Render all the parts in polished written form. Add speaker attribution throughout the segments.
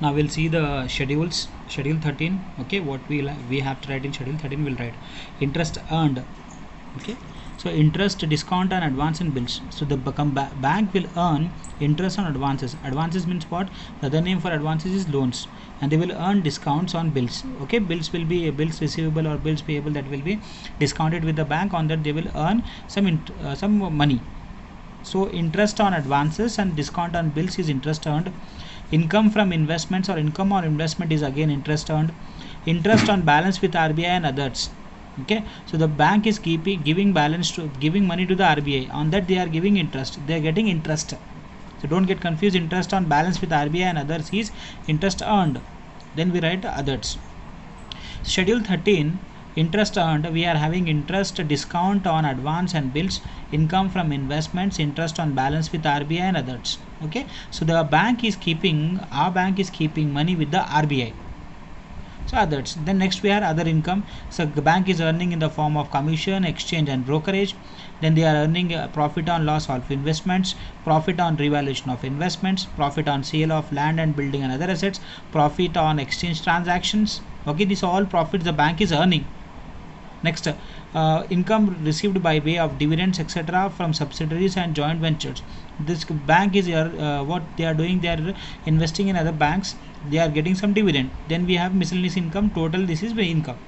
Speaker 1: Now we'll see the schedules. Schedule 13. Okay, what we have to write in schedule 13, we'll write interest earned. Okay, so interest, discount on advance and bills. So the bank will earn interest on advances. Advances means what? The other name for advances is loans, and they will earn discounts on bills. Okay, bills will be bills receivable or bills payable that will be discounted with the bank. On that they will earn some money. So interest on advances and discount on bills is interest earned. Income from investments or income on investment is again interest earned. Interest on balance with RBI and others. Okay, so the bank is giving money to the RBI. On that they are giving interest. They are getting interest. So don't get confused. Interest on balance with RBI and others is interest earned. Then we write others. Schedule 13. Interest earned, we are having interest, discount on advance and bills, income from investments, interest on balance with RBI and others. Okay, so our bank is keeping money with the RBI. So others. Then next we have other income. So the bank is earning in the form of commission, exchange and brokerage. Then they are earning profit on loss of investments, profit on revaluation of investments, profit on sale of land and building and other assets, profit on exchange transactions. Okay, these are all profits the bank is earning. Next, income received by way of dividends etc. from subsidiaries and joint ventures. This bank is what they are doing, they are investing in other banks, they are getting some dividend. Then we have miscellaneous income. Total this is the income.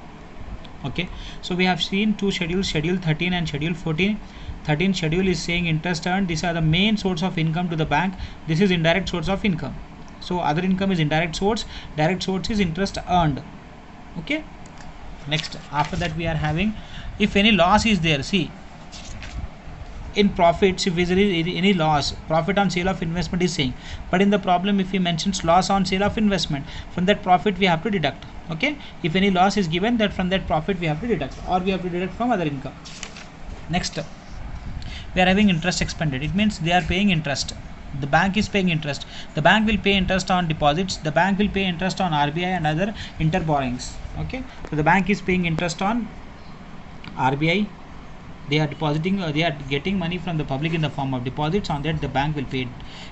Speaker 1: Okay, so we have seen two schedules, schedule 13 and schedule 14. 13 schedule is saying interest earned. These are the main source of income to the bank. This is indirect source of income. So other income is indirect source, direct source is interest earned. Okay, next after that we are having, if any loss is there, see in profits, if there is any loss, profit on sale of investment is saying, but in the problem if he mentions loss on sale of investment, from that profit we have to deduct. Okay, if any loss is given, that from that profit we have to deduct, or we have to deduct from other income. Next we are having interest expended. It means they are paying interest. The bank is paying interest. The bank will pay interest on deposits. The bank will pay interest on RBI and other inter borrowings. Okay, so the bank is paying interest on RBI. They are depositing, they are getting money from the public in the form of deposits. On that the bank will pay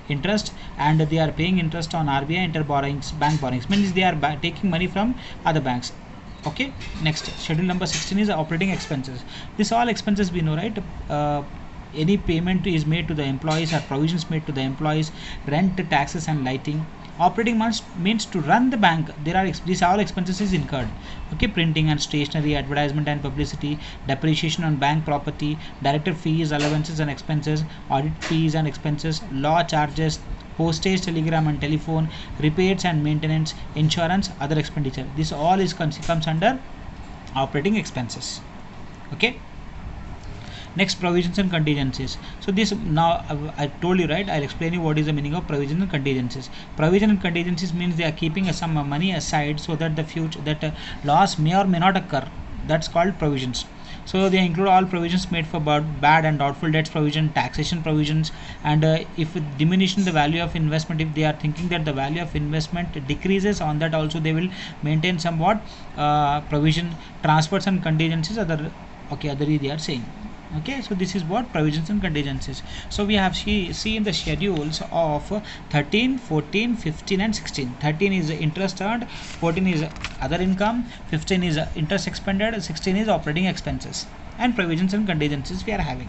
Speaker 1: interest, and they are paying interest on RBI inter borrowings, bank borrowings. Means they are taking money from other banks. Okay, next schedule number 16 is operating expenses. This all expenses we know, right? Any payment is made to the employees or provisions made to the employees, rent, taxes and lighting. Operating means to run the bank. These all expenses is incurred. Okay, printing and stationery, advertisement and publicity, depreciation on bank property, director fees, allowances and expenses, audit fees and expenses, law charges, postage, telegram and telephone, repairs and maintenance, insurance, other expenditure. This all is comes under operating expenses. Okay, next, provisions and contingencies. So this, now I told you, right, I'll explain you what is the meaning of provision and contingencies. Provision and contingencies means they are keeping some money aside so that the future, that loss may or may not occur. That's called provisions. So they include all provisions made for bad and doubtful debts provision, taxation provisions, and if diminishing the value of investment, if they are thinking that the value of investment decreases, on that also they will maintain somewhat provision. Transfers and contingencies, other they are saying. Okay, so this is what provisions and contingencies. So we have seen the schedules of 13, 14, 15 and 16. 13 is interest earned, 14 is other income, 15 is interest expended, 16 is operating expenses, and provisions and contingencies we are having.